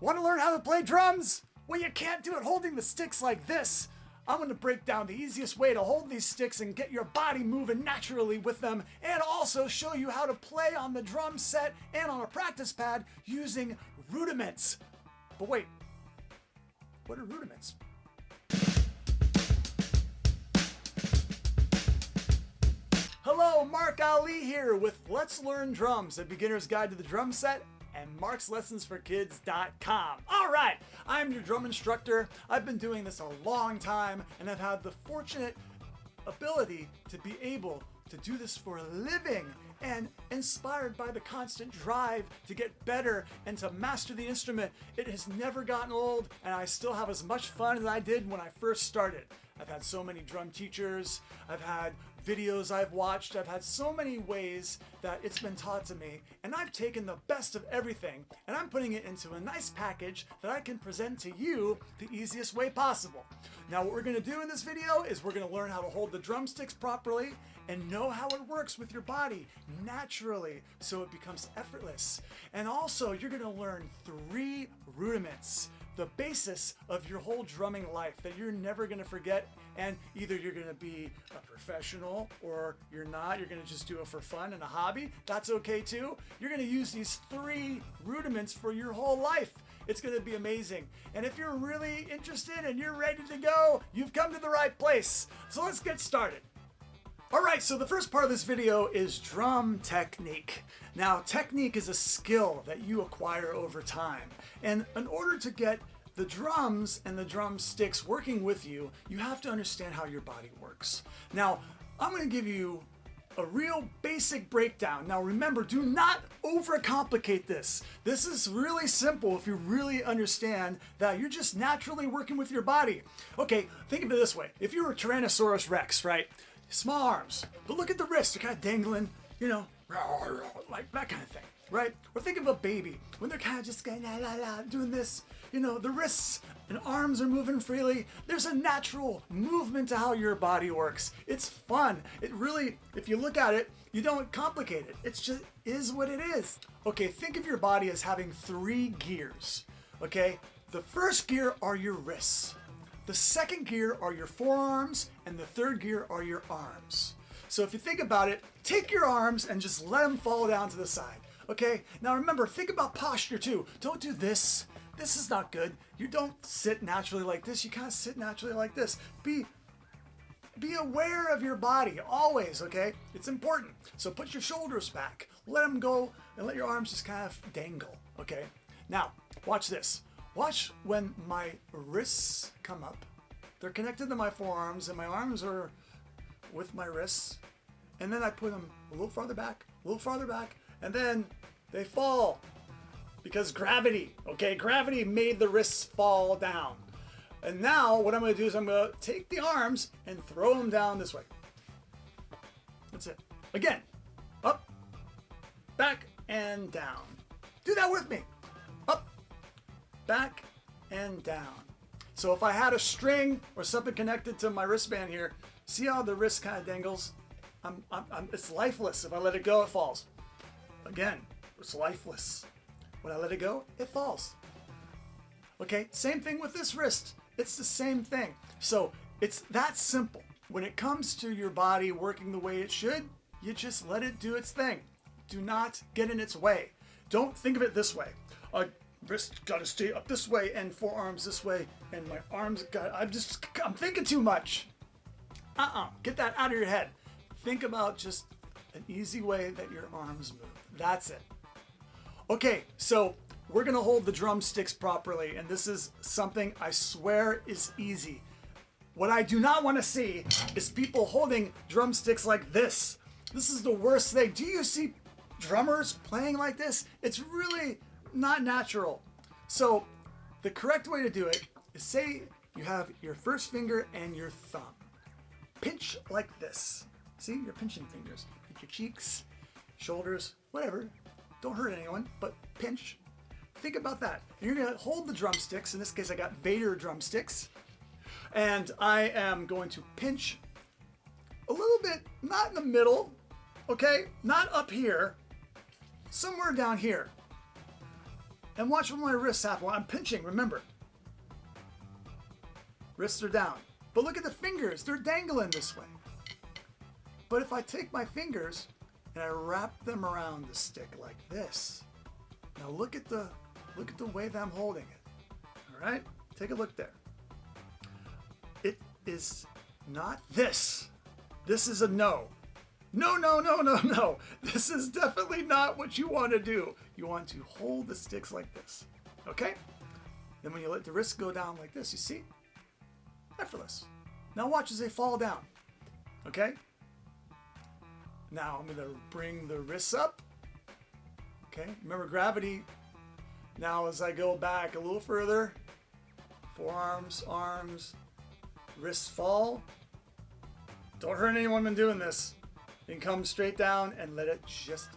Want to learn how to play drums? Well, you can't do it holding the sticks like this. I'm going to break down the easiest way to hold these sticks and get your body moving naturally with them, and also show you how to play on the drum set and on a practice pad using rudiments. But wait, what are rudiments? Hello, Mark Allee here with Let's Learn Drums, a beginner's guide to the drum set, and markslessonsforkids.com. All right, I'm your drum instructor. I've been doing this a long time, and I've had the fortunate ability to be able to do this for a living, and inspired by the constant drive to get better and to master the instrument. It has never gotten old, and I still have as much fun as I did when I first started. I've had so many drum teachers, I've had videos I've watched, I've had so many ways that it's been taught to me, and I've taken the best of everything and I'm putting it into a nice package that I can present to you the easiest way possible. Now what we're going to do in this video is we're going to learn how to hold the drumsticks properly and know how it works with your body naturally so it becomes effortless. And also you're going to learn 3 rudiments, the basis of your whole drumming life that you're never going to forget, and either you're going to be a professional or you're not, you're going to just do it for fun and a hobby. That's okay too. You're going to use these 3 rudiments for your whole life. It's going to be amazing. And if you're really interested and you're ready to go, you've come to the right place. So let's get started. Alright, so the first part of this video is drum technique. Now, technique is a skill that you acquire over time. And in order to get the drums and the drumsticks working with you, you have to understand how your body works. Now, I'm going to give you a real basic breakdown. Now remember, do not overcomplicate this. This is really simple if you really understand that you're just naturally working with your body. Okay, think of it this way. If you were a Tyrannosaurus Rex, right? Small arms, but look at the wrists, they're kind of dangling, you know, like that kind of thing, right? Or think of a baby, when they're kind of just going la la la, doing this, you know, the wrists and arms are moving freely. There's a natural movement to how your body works. It's fun. It really, if you look at it, you don't complicate it. It's just is what it is. Okay, think of your body as having 3 gears, okay? The first gear are your wrists. The second gear are your forearms, and the third gear are your arms. So if you think about it, take your arms and just let them fall down to the side. Okay? Now remember, think about posture too. Don't do this. This is not good. You don't sit naturally like this. You kind of sit naturally like this. Be aware of your body always, okay? It's important. So put your shoulders back. Let them go and let your arms just kind of dangle, okay? Now, watch this. Watch when my wrists come up. They're connected to my forearms and my arms are with my wrists. And then I put them a little farther back, and then they fall. Because gravity, okay? Gravity made the wrists fall down. And now what I'm gonna do is I'm gonna take the arms and throw them down this way. That's it. Again, up, back, and down. Do that with me. Up, back, and down. So if I had a string or something connected to my wristband here, see how the wrist kind of dangles? It's lifeless. If I let it go, it falls. Again, it's lifeless. When I let it go, it falls. Okay, same thing with this wrist. It's the same thing. So it's that simple. When it comes to your body working the way it should, you just let it do its thing. Do not get in its way. Don't think of it this way. Wrist gotta stay up this way and forearms this way and my arms I'm thinking too much. Get that out of your head. Think about just an easy way that your arms move. That's it. Okay, so we're gonna hold the drumsticks properly, and this is something I swear is easy. What I do not want to see is people holding drumsticks like this. This is the worst thing. Do you see drummers playing like this? It's really not natural. So the correct way to do it is, say you have your first finger and your thumb. Pinch like this. See, you're pinching fingers. Pinch your cheeks, shoulders, whatever. Don't hurt anyone, but pinch. Think about that. And you're gonna hold the drumsticks. In this case, I got Vater drumsticks. And I am going to pinch a little bit, not in the middle, okay? Not up here, somewhere down here. And watch what my wrists happen. I'm pinching, remember. Wrists are down. But look at the fingers, they're dangling this way. But if I take my fingers and I wrap them around the stick like this, now look at the way that I'm holding it. All right, take a look there. It is not this. This is a no. No, no, no, no, no. This is definitely not what you want to do. You want to hold the sticks like this, okay? Then when you let the wrists go down like this, you see? Effortless. Now watch as they fall down, okay? Now I'm going to bring the wrists up, okay? Remember gravity. Now as I go back a little further, forearms, arms, wrists fall. Don't hurt anyone when doing this. Then come straight down and let it just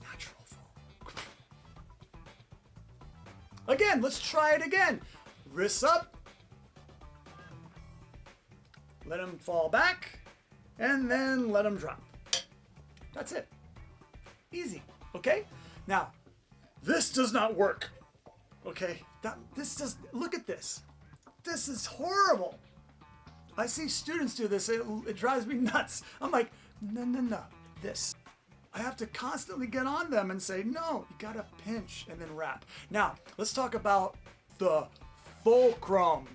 natural fall. Again, let's try it again. Wrists up. Let them fall back. And then let them drop. That's it. Easy, okay? Now, this does not work, okay? Look at this. This is horrible. I see students do this, it drives me nuts. I'm like, no, no, no, this. I have to constantly get on them and say, no, you gotta pinch and then wrap. Now, let's talk about the fulcrum.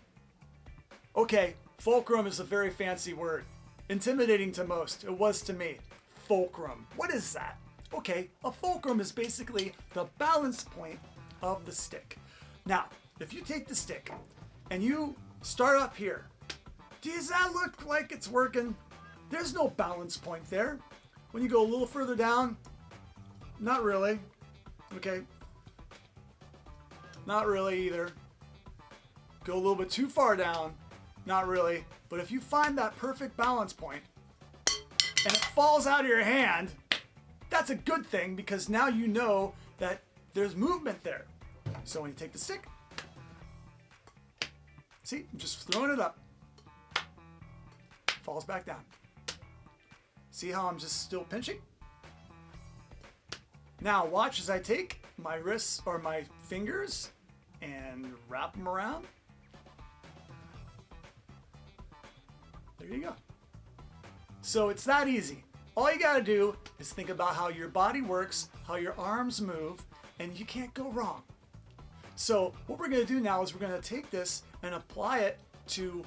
Okay, fulcrum is a very fancy word. Intimidating to most, it was to me. Fulcrum, what is that? Okay, a fulcrum is basically the balance point of the stick. Now, if you take the stick and you start up here, does that look like it's working? There's no balance point there. When you go a little further down, not really. Okay. Not really either. Go a little bit too far down, not really. But if you find that perfect balance point and it falls out of your hand, that's a good thing because now you know that there's movement there. So when you take the stick, see, I'm just throwing it up. Falls back down. See how I'm just still pinching? Now watch as I take my wrists or my fingers and wrap them around. There you go. So it's that easy. All you gotta do is think about how your body works, how your arms move, and you can't go wrong. So what we're gonna do now is we're gonna take this and apply it to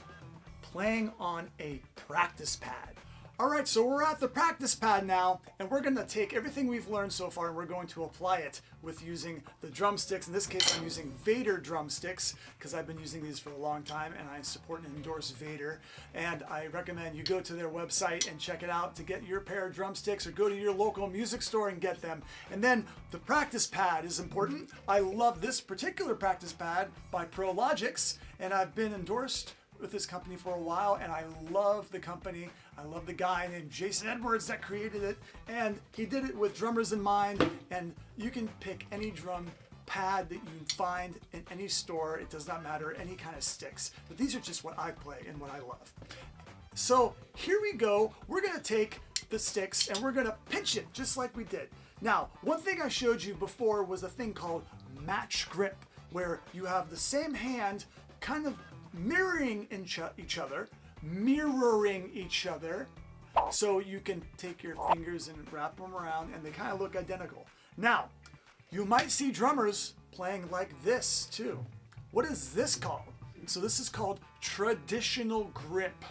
playing on a practice pad. All right, so we're at the practice pad now, and we're gonna take everything we've learned so far and we're going to apply it with using the drumsticks. In this case, I'm using Vater drumsticks because I've been using these for a long time and I support and endorse Vater. And I recommend you go to their website and check it out to get your pair of drumsticks or go to your local music store and get them. And then the practice pad is important. I love this particular practice pad by Prologix, and I've been endorsed with this company for a while, and I love the company. I love the guy named Jason Edwards that created it, and he did it with drummers in mind. And you can pick any drum pad that you find in any store. It does not matter, any kind of sticks. But these are just what I play and what I love. So here we go. We're gonna take the sticks and we're gonna pinch it just like we did. Now, one thing I showed you before was a thing called match grip, where you have the same hand kind of mirroring each other, so you can take your fingers and wrap them around and they kind of look identical. Now, you might see drummers playing like this too. What is this called? So this is called traditional grip.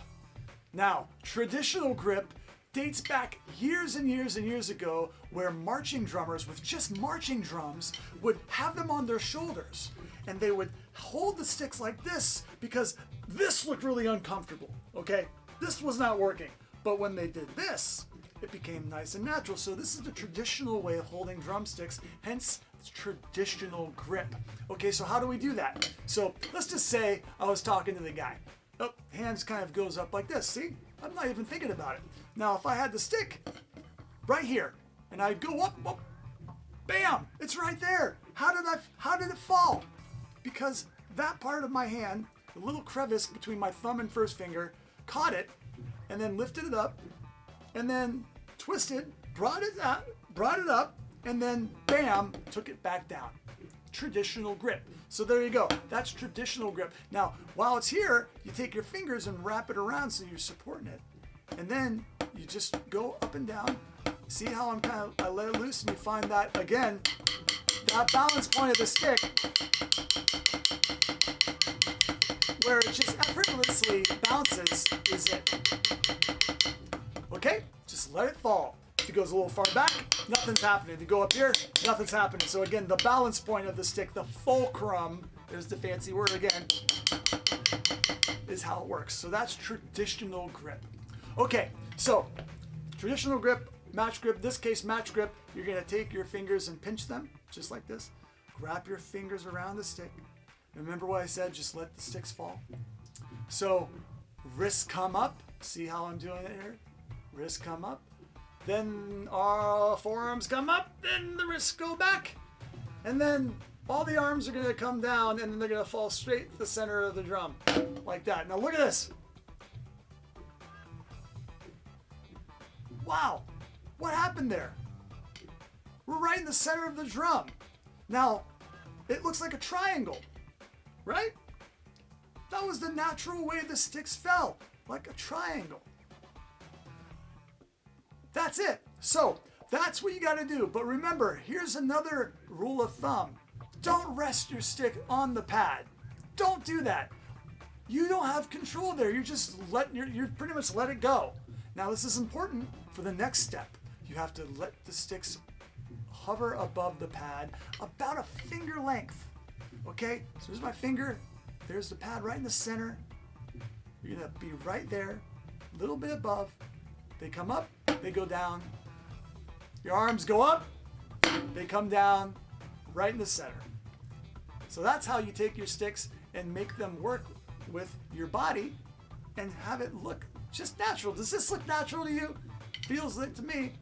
Now, traditional grip dates back years and years and years ago, where marching drummers with just marching drums would have them on their shoulders and they would hold the sticks like this because this looked really uncomfortable, okay? This was not working. But when they did this, it became nice and natural. So this is the traditional way of holding drumsticks, hence traditional grip. Okay, so how do we do that? So let's just say I was talking to the guy. Oh, hands kind of goes up like this, see? I'm not even thinking about it. Now if I had the stick right here and I go up, bam, it's right there. How did it fall? Because that part of my hand, the little crevice between my thumb and first finger, caught it and then lifted it up and then twisted, brought it up, and then bam, took it back down. traditional grip. So there you go. That's traditional grip. Now, while it's here, you take your fingers and wrap it around so you're supporting it. And then you just go up and down. See how I let it loose, and you find that, again, that balance point of the stick where it just effortlessly bounces is it. Okay? Just let it fall. If it goes a little far back, nothing's happening. If you go up here, nothing's happening. So again, the balance point of the stick, the fulcrum, there's the fancy word again, is how it works. So that's traditional grip. Okay, so traditional grip, match grip, this case match grip, you're gonna take your fingers and pinch them, just like this. Wrap your fingers around the stick. Remember what I said, just let the sticks fall. So wrists come up, see how I'm doing it here? Wrists come up. Then our forearms come up, then the wrists go back. And then all the arms are gonna come down and then they're gonna fall straight to the center of the drum, like that. Now look at this. Wow, what happened there? We're right in the center of the drum. Now, it looks like a triangle, right? That was the natural way the sticks fell, like a triangle. That's it. So that's what you got to do. But remember, here's another rule of thumb. Don't rest your stick on the pad. Don't do that. You don't have control there. You're just you're pretty much let it go. Now this is important for the next step. You have to let the sticks hover above the pad about a finger length. Okay? So here's my finger. There's the pad right in the center. You're gonna be right there, a little bit above. They come up, they go down. Your arms go up, they come down, right in the center. So that's how you take your sticks and make them work with your body and have it look just natural. Does this look natural to you? Feels like to me.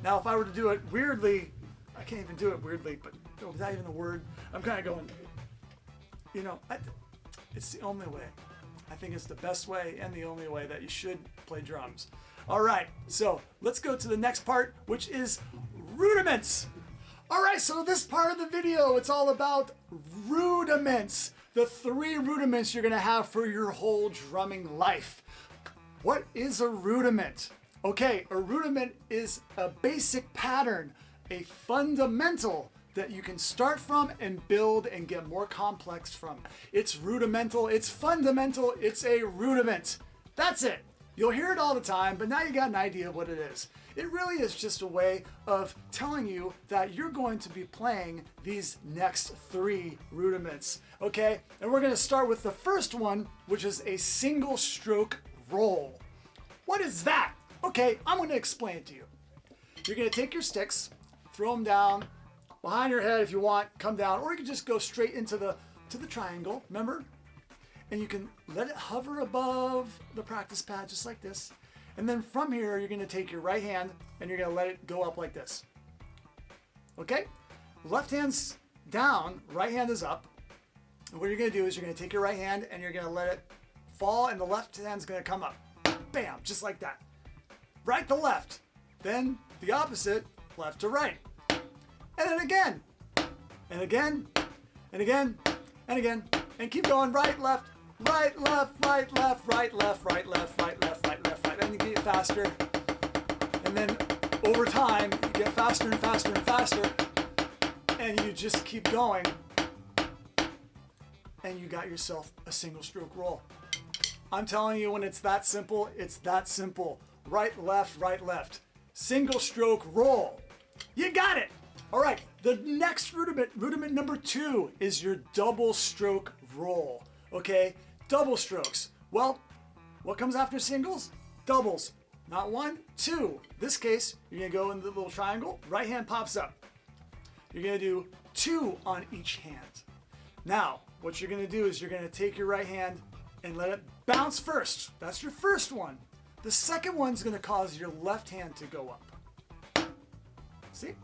Now, if I were to do it weirdly, I can't even do it weirdly, but without even the word, I'm kind of going, you know, it's the only way. I think it's the best way and the only way that you should play drums. All right, so let's go to the next part, which is rudiments. All right, so this part of the video, it's all about rudiments. The 3 rudiments you're gonna have for your whole drumming life. What is a rudiment? Okay, a rudiment is a basic pattern, a fundamental that you can start from and build and get more complex from. It's rudimental, it's fundamental, it's a rudiment. That's it. You'll hear it all the time, but now you got an idea of what it is. It really is just a way of telling you that you're going to be playing these next 3 rudiments, okay? And we're gonna start with the first one, which is a single stroke roll. What is that? Okay, I'm gonna explain it to you. You're gonna take your sticks, throw them down, behind your head if you want, come down, or you can just go straight into the triangle, remember? And you can let it hover above the practice pad just like this. And then from here, you're gonna take your right hand and you're gonna let it go up like this. Okay? Left hand's down, right hand is up. And what you're gonna do is you're gonna take your right hand and you're gonna let it fall and the left hand's gonna come up. Bam, just like that. Right to left. Then the opposite, left to right. And then again. And again. And again. And again. And keep going, right, left, right, left, right, left, right, left, right, left, right, left, right, left, right. And you get faster. And then over time, you get faster and faster and faster. And you just keep going. And you got yourself a single stroke roll. I'm telling you, when it's that simple, it's that simple. Right, left. Single stroke roll. You got it. All right, the next rudiment number 2 is your double stroke roll, okay? Double strokes. Well, what comes after singles? Doubles. Not 1, 2. This case, you're gonna go in the little triangle, right hand pops up. You're gonna do 2 on each hand. Now, what you're gonna do is you're gonna take your right hand and let it bounce first. That's your first one. The second one's gonna cause your left hand to go up. See?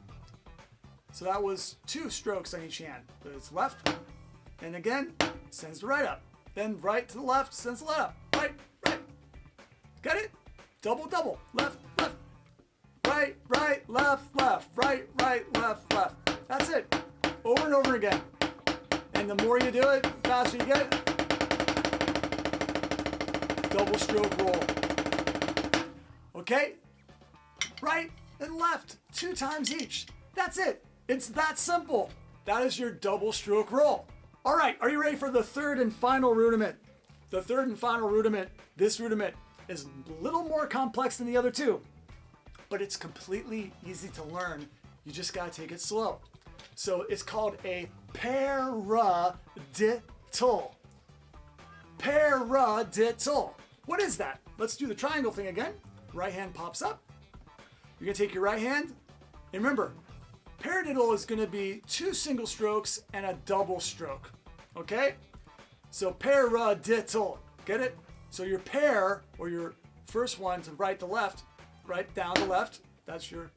So that was 2 strokes on each hand. It's left, and again, sends the right up. Then right to the left, sends the left up. Right. Got it? Double, left. Right, left, right, left. That's it. Over and over again. And the more you do it, the faster you get. Double stroke roll. Okay? Right and left, 2 times each. That's it. It's that simple. That is your double stroke roll. All right, are you ready for the third and final rudiment? The third and final rudiment, this rudiment is a little more complex than the other two, but it's completely easy to learn. You just gotta take it slow. So it's called a paradiddle. Paradiddle. What is that? Let's do the triangle thing again. Right hand pops up. You're gonna take your right hand, and remember, paradiddle is gonna be 2 single strokes and a double stroke, okay? So paradiddle, get it? So your pair, or your first one to right to left, right down to left, that's your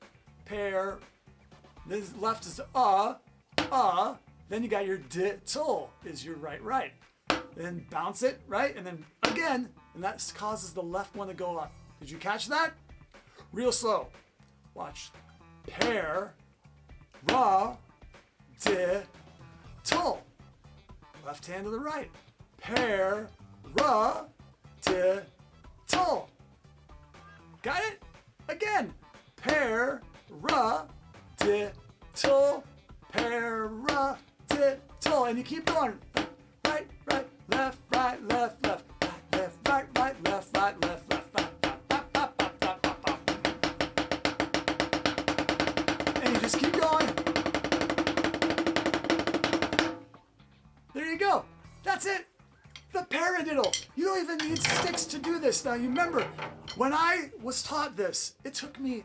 pair. This left is then you got your diddle, is your right. Then bounce it, right? And then again, and that causes the left one to go up. Did you catch that? Real slow. Watch. Pair, ra, diddle. Left hand to the right. Pair, ra, diddle. Got it? Again. Pair, ra, diddle. Pair, ra, diddle. And you keep going. Right, left, right, left, left. Right, left, right, left. And you just keep going. There you go. That's it. The paradiddle. You don't even need sticks to do this. Now you remember, when I was taught this, it took me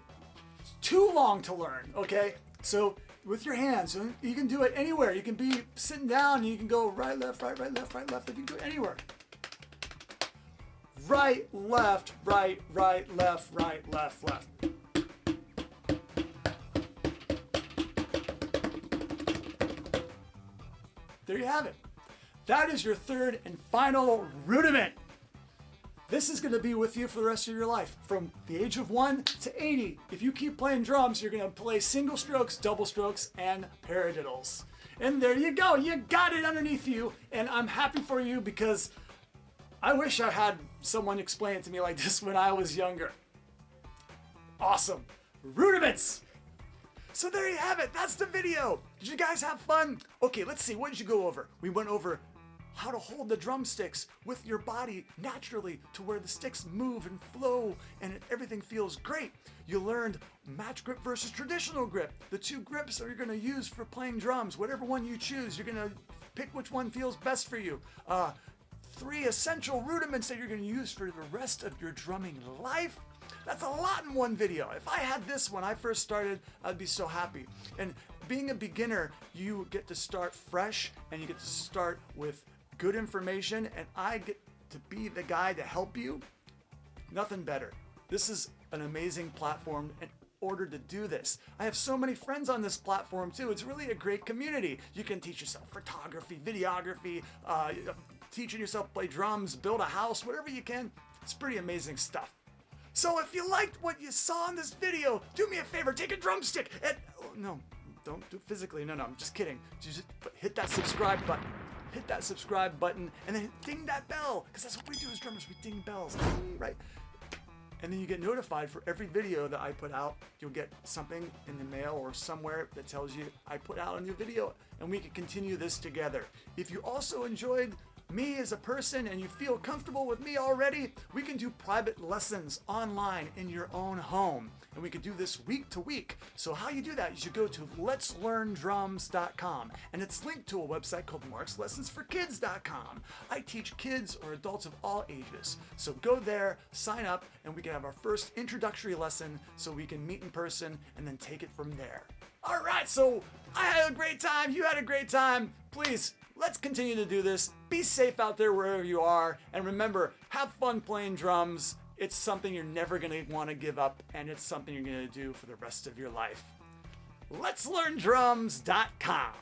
too long to learn, okay? So with your hands, you can do it anywhere. You can be sitting down and you can go right, left, right, left, right, left. You can do it anywhere. Right, left, left. There you have it. That is your third and final rudiment. This is going to be with you for the rest of your life, from the age of 1 to 80. If you keep playing drums, you're going to play single strokes, double strokes, and paradiddles. And there you go. You got it underneath you, and I'm happy for you because I wish I had someone explain it to me like this when I was younger. Awesome. Rudiments. So there you have it. That's the video. Did you guys have fun? Okay, let's see. What did you go over? We went over how to hold the drumsticks with your body naturally to where the sticks move and flow and everything feels great. You learned match grip versus traditional grip. The 2 grips are you're going to use for playing drums. Whatever one you choose, you're going to pick which one feels best for you. 3 essential rudiments that you're going to use for the rest of your drumming life. That's a lot in one video. If I had this when I first started, I'd be so happy. And being a beginner, you get to start fresh and you get to start with good information, and I get to be the guy to help you. Nothing better. This is an amazing platform in order to do this. I have so many friends on this platform too. It's really a great community. You can teach yourself photography, videography, teaching yourself to play drums, build a house, whatever you can. It's pretty amazing stuff. So if you liked what you saw in this video, do me a favor, take a drumstick and, no, don't do it physically. No, I'm just kidding. Just hit that subscribe button. Hit that subscribe button and then ding that bell, because that's what we do as drummers. We ding bells, right? And then you get notified for every video that I put out. You'll get something in the mail or somewhere that tells you I put out a new video, and we can continue this together. If you also enjoyed me as a person and you feel comfortable with me already, we can do private lessons online in your own home, and we can do this week to week. So how you do that is you go to letslearndrums.com, and it's linked to a website called markslessonsforkids.com. I teach kids or adults of all ages, so go there, sign up, and we can have our first introductory lesson so we can meet in person and then take it from there. All right, so I had a great time, you had a great time. Please, let's continue to do this. Be safe out there wherever you are. And remember, have fun playing drums. It's something you're never going to want to give up, and it's something you're going to do for the rest of your life. Letslearndrums.com.